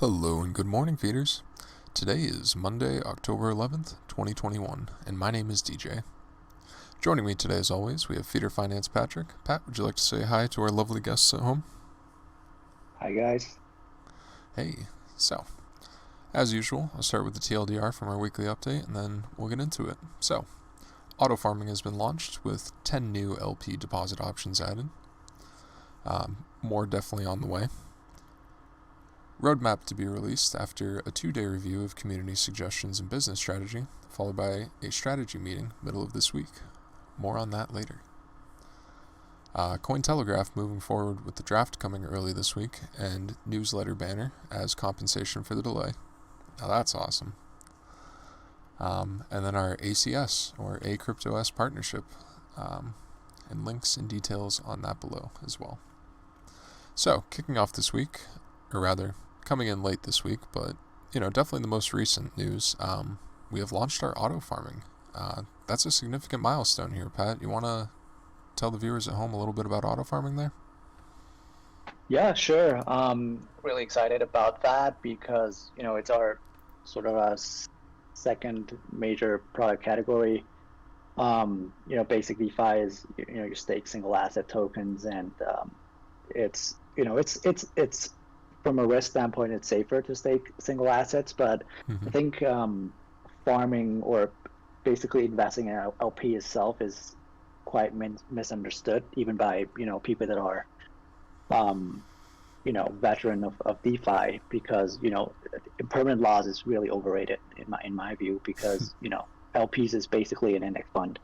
Hello and good morning, feeders. Today is Monday, October 11th, 2021, and my name is DJ. Joining me today, as always, we have Feeder Finance Patrick. Pat, would you like to say hi to our lovely guests at home? Hi guys. Hey, so, as usual, I'll start with the TLDR from our weekly update, and then we'll get into it. So, AutoFarming has been launched with 10 new LP deposit options added. More definitely on the way. Roadmap to be released after a 2-day review of community suggestions and business strategy, followed by a strategy meeting middle of this week. More on that later. CoinTelegraph moving forward with the draft coming early this week and newsletter banner as compensation for the delay. Now that's awesome. And then our ACS or ACryptoS Partnership, and links and details on that below as well. So, kicking off this week, or rather, coming in late this week, but definitely the most recent news. We have launched our AutoFarming. That's a significant milestone here, Pat. You want to tell the viewers at home a little bit about AutoFarming there? Yeah, sure. Really excited about that because it's our sort of second major product category. Basic DeFi is your stake single asset tokens, and it's from a risk standpoint, it's safer to stake single assets, but I Mm-hmm. think farming or basically investing in LP itself is quite misunderstood even by people that are um, veteran of DeFi, because impermanent loss is really overrated in my view, because LPs is basically an index fund,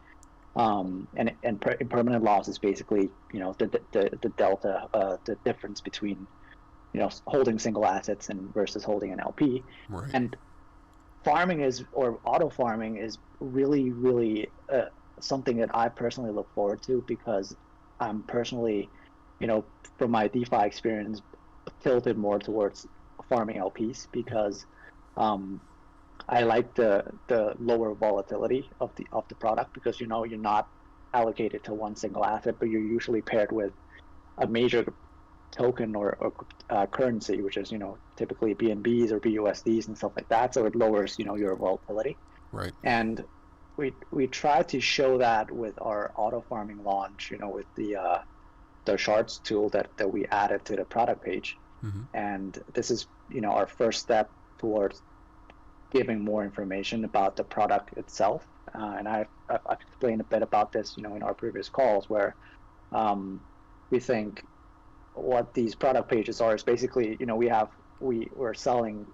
and impermanent loss is basically the delta, the difference between holding single assets and versus holding an LP. Right. And farming is, or auto farming is really something that I personally look forward to, because I'm personally, you know, from my DeFi experience, tilted more towards farming LPs, because um, I like the lower volatility of the product, because you're not allocated to one single asset, but you're usually paired with a major token or currency, which is typically BNBs or BUSDs and stuff like that. So it lowers your volatility, Right. and we try to show that with our auto farming launch, with the shards tool that we added to the product page. Mm-hmm. And this is our first step towards giving more information about the product itself. And I've explained a bit about this in our previous calls, where um, we think what these product pages are is basically, we're selling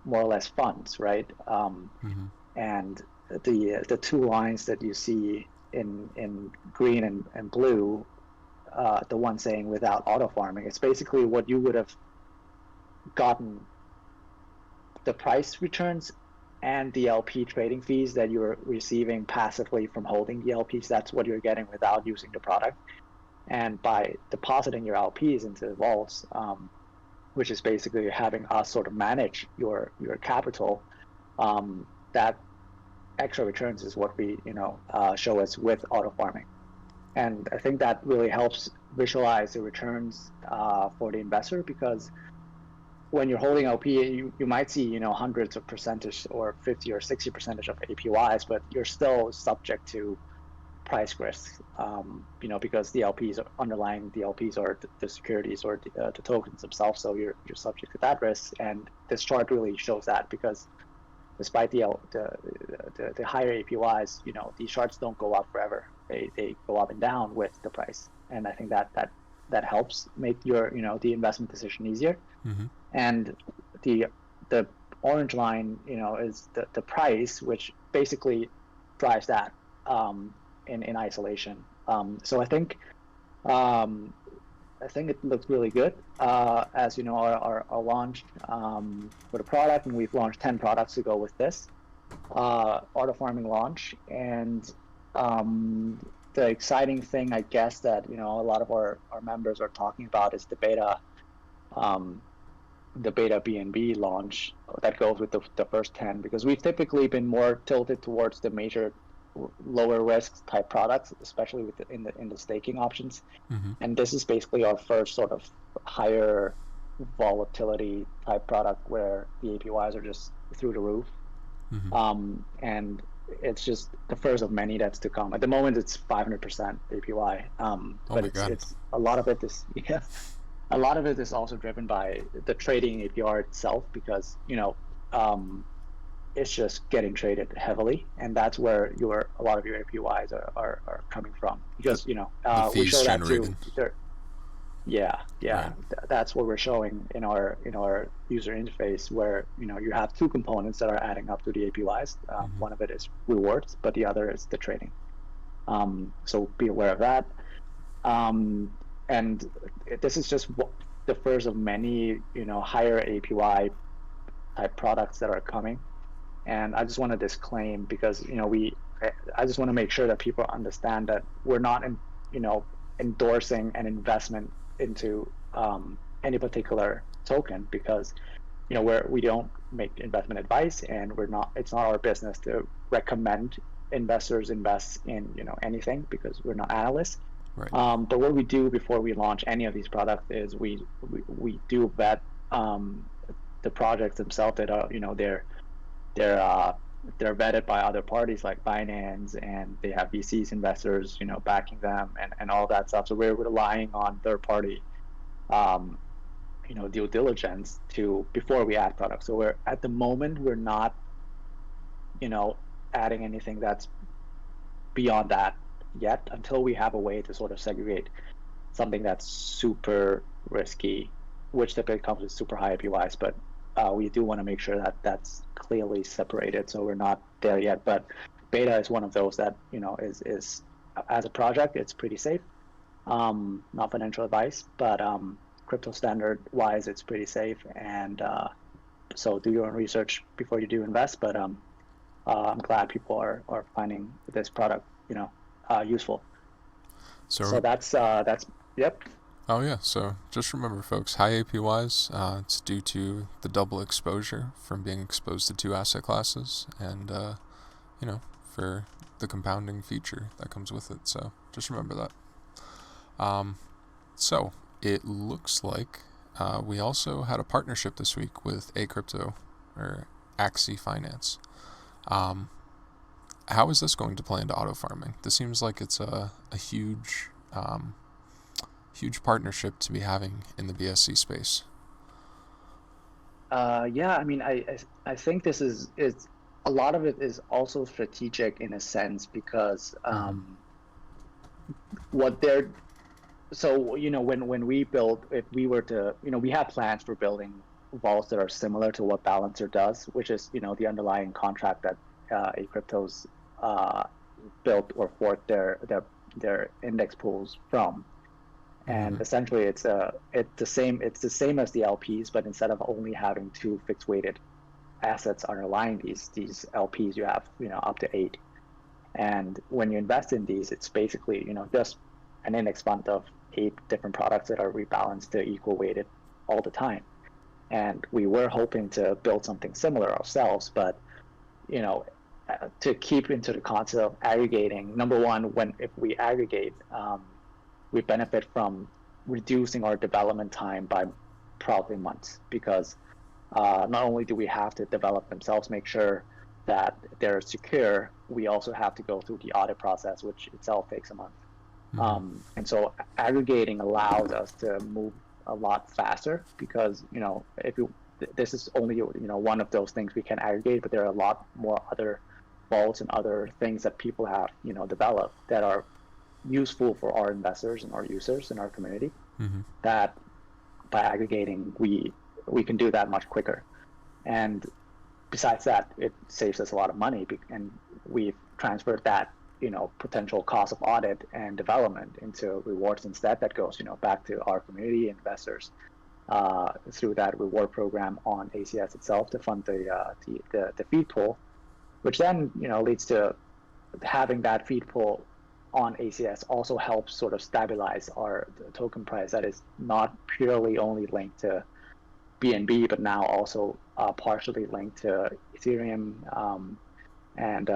more or less funds, right? Mm-hmm. And the two lines that you see in green and blue, the one saying without auto farming, it's basically what you would have gotten, the price returns and the LP trading fees that you're receiving passively from holding the LPs. That's what you're getting without using the product. And by depositing your LPs into the vaults, which is basically having us sort of manage your capital, that extra returns is what we show us with auto farming. And I think that really helps visualize the returns for the investor, because when you're holding LP, you might see hundreds of percentage or 50 or 60% of APYs, but you're still subject to price risks, because the LPs are underlying, the LPs are the securities or the tokens themselves. So you're subject to that risk. And this chart really shows that, because despite the higher APYs, these charts don't go up forever. They go up and down with the price. And I think that helps make your the investment decision easier. Mm-hmm. And the the orange line, is the price, which basically drives that in isolation. So um, I think it looks really good. As you know, our launch for the product, and we've launched 10 products to go with this auto farming launch. And um, the exciting thing, I guess, that a lot of our members are talking about is um, the beta BNB launch that goes with the first 10, because we've typically been more tilted towards the major lower risk type products, especially in the staking options. Mm-hmm. And this is basically our first sort of higher volatility type product where the APYs are just through the roof. And it's just the first of many that's to come. At the moment, it's 500% APY. Oh But my God. it's a lot of it is a lot of it is also driven by the trading APR itself, because it's just getting traded heavily, and that's where a lot of your APYs are coming from, because The we fees show that generated. too. Yeah, Right. that's what we're showing in our user interface, where you have two components that are adding up to the APYs. One of it is rewards, but the other is the trading. So be aware of that. And this is just the first of many higher APY type products that are coming. And I just want to disclaim, because I just want to make sure that people understand that we're not endorsing an investment into any particular token, because we don't make investment advice, and it's not our business to recommend investors invest in anything, because we're not analysts. Right. But what we do before we launch any of these products is we do vet the projects themselves, that are they're vetted by other parties like Binance, and they have VCs investors backing them, and all that stuff. So we're relying on third party due diligence before we add products. So at the moment we're not adding anything that's beyond that yet, until we have a way to sort of segregate something that's super risky, which typically comes with super high APYs. But we do want to make sure that that's clearly separated. So we're not there yet. But beta is one of those that is as a project, it's pretty safe. Not financial advice, but crypto standard wise, it's pretty safe. And so do your own research before you do invest. But I'm glad people are finding this product useful. So that's yep. Oh yeah, so just remember, folks, high APYs, it's due to the double exposure from being exposed to two asset classes, and for the compounding feature that comes with it. So just remember that. So it looks like we also had a partnership this week with ACrypto, or ACryptoS. How is this going to play into AutoFarming? This seems like it's a huge partnership to be having in the BSC space. Yeah, I mean, I think this is a lot of it is also strategic in a sense, because what they're so when we build, if we were to we have plans for building vaults that are similar to what Balancer does, which is the underlying contract that ACrypto's built or forked their index pools from. And essentially it's the same as the LPs, but instead of only having two fixed weighted assets underlying these LPs, you have up to 8. And when you invest in these, it's basically just an index fund of 8 different products that are rebalanced to equal weighted all the time. And we were hoping to build something similar ourselves, but to keep into the concept of aggregating, number one, if we aggregate, we benefit from reducing our development time by probably months, because not only do we have to develop themselves, make sure that they're secure, we also have to go through the audit process, which itself takes a month. And so aggregating allows us to move a lot faster, because this is only one of those things we can aggregate, but there are a lot more other vaults and other things that people have developed that are useful for our investors and our users in our community, that by aggregating we can do that much quicker. And besides that, it saves us a lot of money, and we've transferred that potential cost of audit and development into rewards instead. That goes back to our community investors through that reward program on ACS itself to fund the feed pool, which then leads to having that feed pool on ACS also helps sort of stabilize our token price, that is not purely only linked to BNB, but now also partially linked to Ethereum and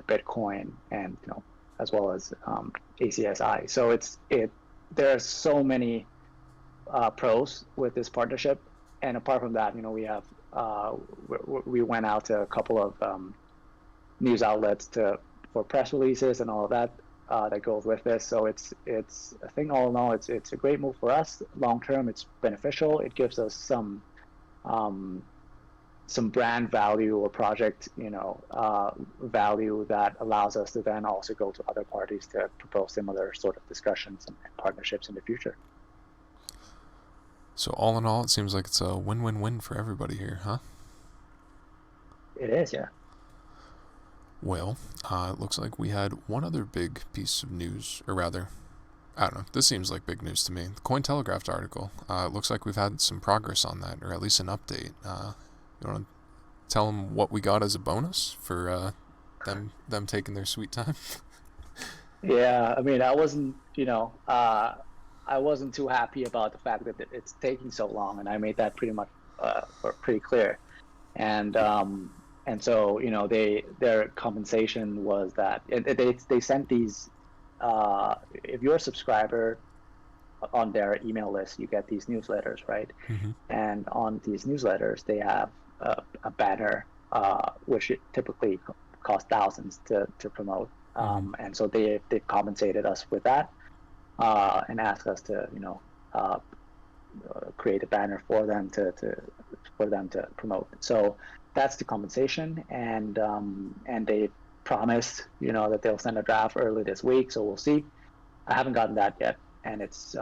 Bitcoin, and as well as ACSI. So there are so many pros with this partnership. And apart from that, we have we went out to a couple of news outlets for press releases and all of that that goes with this. So it's I think all in all, it's a great move for us. Long term, it's beneficial. It gives us some brand value or project value that allows us to then also go to other parties to propose similar sort of discussions and partnerships in the future. So all in all, it seems like it's a win-win-win for everybody here, huh? It is, yeah. Well, it looks like we had one other big piece of news, or rather, I don't know, this seems like big news to me. The CoinTelegraph article. It looks like we've had some progress on that, or at least an update. You want to tell them what we got as a bonus for them taking their sweet time? Yeah, I mean, I wasn't too happy about the fact that it's taking so long, and I made that pretty much pretty clear. And so their compensation was that they sent these. If you're a subscriber on their email list, you get these newsletters, right? Mm-hmm. And on these newsletters, they have a banner which typically costs thousands to promote. And so they compensated us with that and asked us to create a banner for them to promote. So that's the compensation, and they promised that they'll send a draft early this week. So we'll see. I haven't gotten that yet, and it's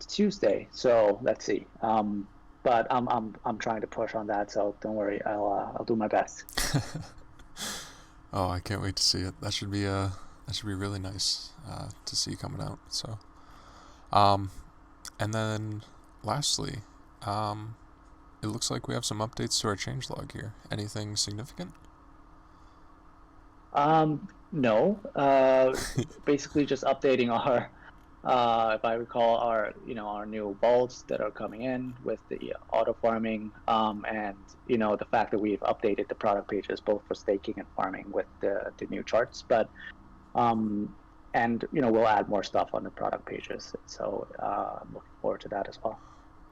Tuesday, so let's see. But I'm trying to push on that, so don't worry, I'll do my best. Oh, I can't wait to see it. That should be really nice to see coming out. So, and then lastly, it looks like we have some updates to our changelog here. Anything significant? No. Basically just updating our, if I recall, our new vaults that are coming in with the AutoFarming, and the fact that we've updated the product pages both for staking and farming with the new charts. But and we'll add more stuff on the product pages. So I'm looking forward to that as well.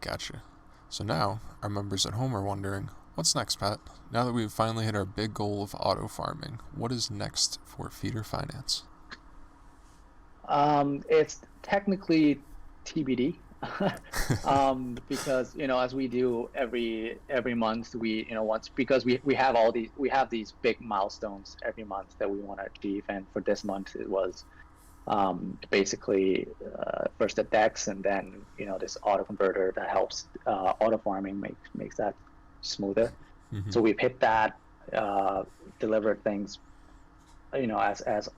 Gotcha. So now our members at home are wondering, what's next, Pat? Now that we've finally hit our big goal of auto farming, what is next for Feeder Finance? It's technically TBD. Because as we do every month, because we have these big milestones every month that we want to achieve, and for this month it was basically first the DEX, and then this auto converter that helps auto farming makes that smoother. Mm-hmm. So we've hit that, delivered things as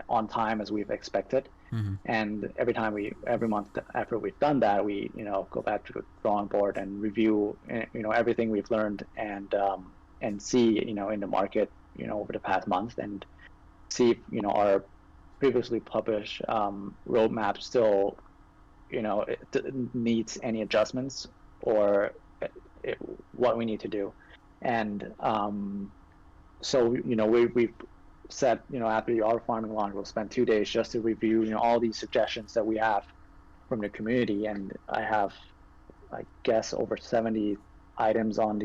on time as we've expected. Mm-hmm. And every month after we've done that, we go back to the drawing board and review everything we've learned, and see in the market over the past month, and see if our previously published roadmap still needs any adjustments, or what we need to do. And so we've said after the AutoFarming launch, we'll spend 2 days just to review all these suggestions that we have from the community. And I have, I guess, over 70 items on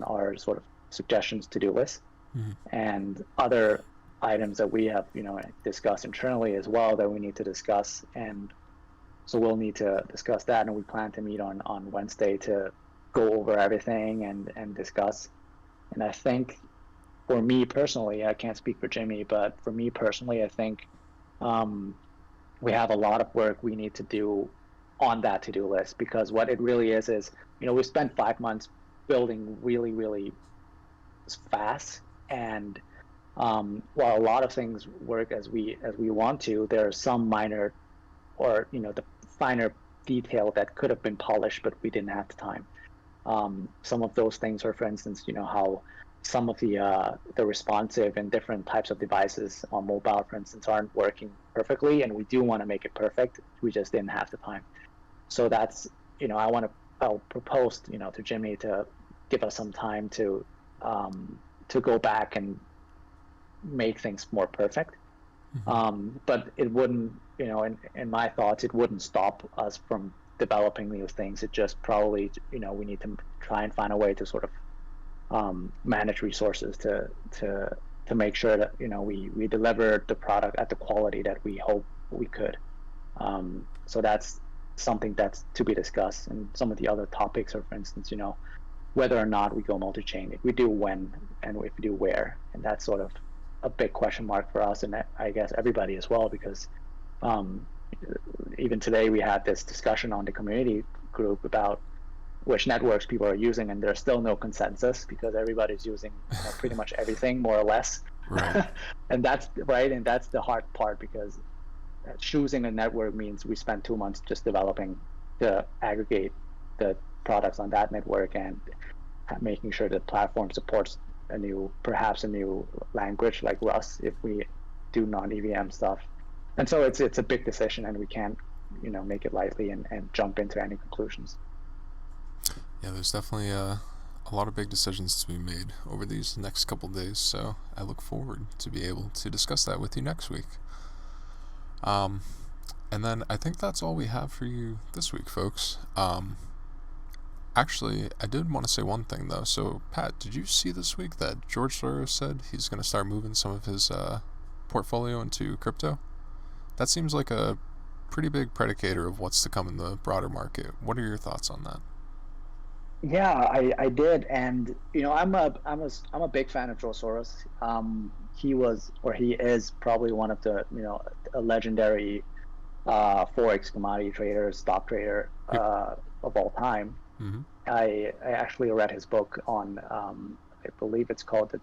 our sort of suggestions to-do list. Mm-hmm. And other items that we have discussed internally as well that we need to discuss. And so we'll need to discuss that, and we plan to meet on Wednesday to go over everything and discuss. And I think, for me personally, I can't speak for Jimmy, but for me personally, I think we have a lot of work we need to do on that to-do list, because what it really is we spent 5 months building really, really fast, and while a lot of things work as we want to, there are some minor, or the finer detail that could have been polished, but we didn't have the time. Some of those things are, for instance, how some of the responsive and different types of devices on mobile, for instance, aren't working perfectly, and we do want to make it perfect. We just didn't have the time. So that's I'll propose to Jimmy to give us some time to go back and make things more perfect. Mm-hmm. But it wouldn't, in my thoughts, it wouldn't stop us from developing new things. It just probably, we need to try and find a way to sort of manage resources to make sure that we deliver the product at the quality that we hope we could. So that's something that's to be discussed. And some of the other topics are, for instance, whether or not we go multi-chain. If we do, when, and if we do, where. And that's sort of a big question mark for us, and I guess everybody as well, because even today we had this discussion on the community group about which networks people are using, and there's still no consensus because everybody's using pretty much everything, more or less. Right. And that's right, and that's the hard part, because choosing a network means we spend 2 months just developing to aggregate the products on that network and making sure the platform supports perhaps a new language like Rust if we do non-EVM stuff. And so it's a big decision, and we can't make it lightly and jump into any conclusions. Yeah, there's definitely a lot of big decisions to be made over these next couple days, so I look forward to be able to discuss that with you next week. And then I think that's all we have for you this week, folks. Actually, I did want to say one thing, though. So, Pat, did you see this week that George Soros said he's going to start moving some of his portfolio into crypto? That seems like a pretty big predicator of what's to come in the broader market. What are your thoughts on that? Yeah, I did, and I'm a big fan of Joe Soros. He is probably one of the a legendary forex commodity trader, stock trader of all time. Mm-hmm. I actually read his book on I believe it's called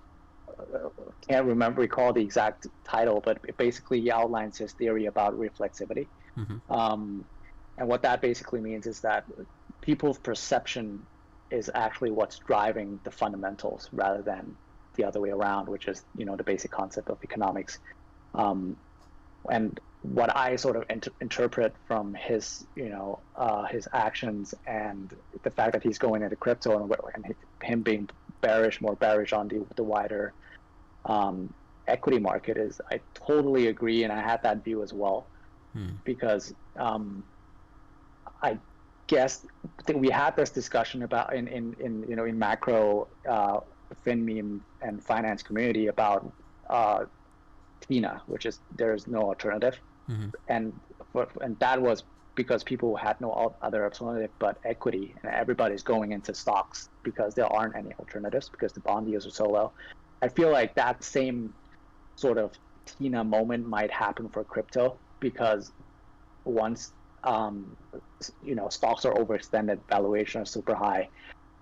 can't recall the exact title, but it basically outlines his theory about reflexivity. Mm-hmm. And what that basically means is that people's perception is actually what's driving the fundamentals rather than the other way around, which is the basic concept of economics. And what I sort of interpret from his his actions and the fact that he's going into crypto and him being more bearish on the wider equity market is, I totally agree, and I had that view as well. Because I guess we had this discussion about in macro FinMeme and finance community about TINA, which is there's no alternative. Mm-hmm. And that was because people had no other alternative but equity, and everybody's going into stocks because there aren't any alternatives because the bond yields are so low. I feel like that same sort of TINA moment might happen for crypto, because once stocks are overextended, valuations are super high,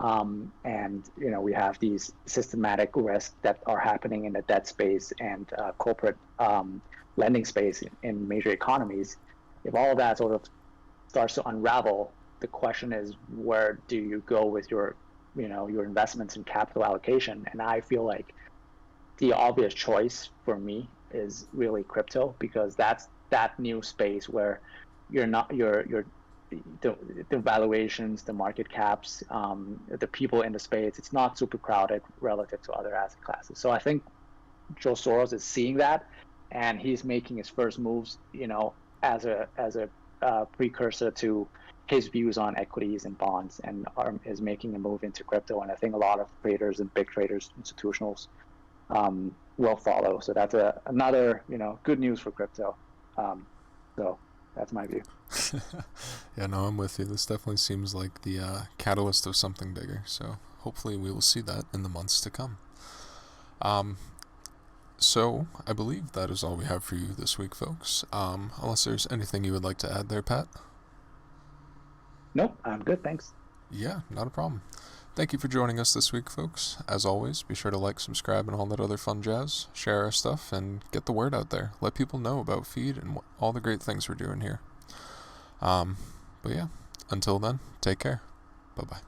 and we have these systematic risks that are happening in the debt space and corporate lending space in major economies. If all of that sort of starts to unravel, the question is, where do you go with your investments and capital allocation? And I feel like the obvious choice for me is really crypto, because that's that new space where the valuations, the market caps, the people in the space, it's not super crowded relative to other asset classes. So I think Joe Soros is seeing that, and he's making his first moves, as a precursor to his views on equities and bonds, and is making a move into crypto. And I think a lot of traders and big traders, institutionals, will follow. So that's another good news for crypto. So that's my view. Yeah, no, I'm with you. This definitely seems like the catalyst of something bigger. So hopefully we will see that in the months to come. So I believe that is all we have for you this week, folks. Unless there's anything you would like to add there, Pat? Nope, I'm good, thanks. Yeah, not a problem. Thank you for joining us this week, folks. As always, be sure to like, subscribe, and all that other fun jazz. Share our stuff and get the word out there. Let people know about Feed and all the great things we're doing here. But yeah, until then, take care. Bye-bye.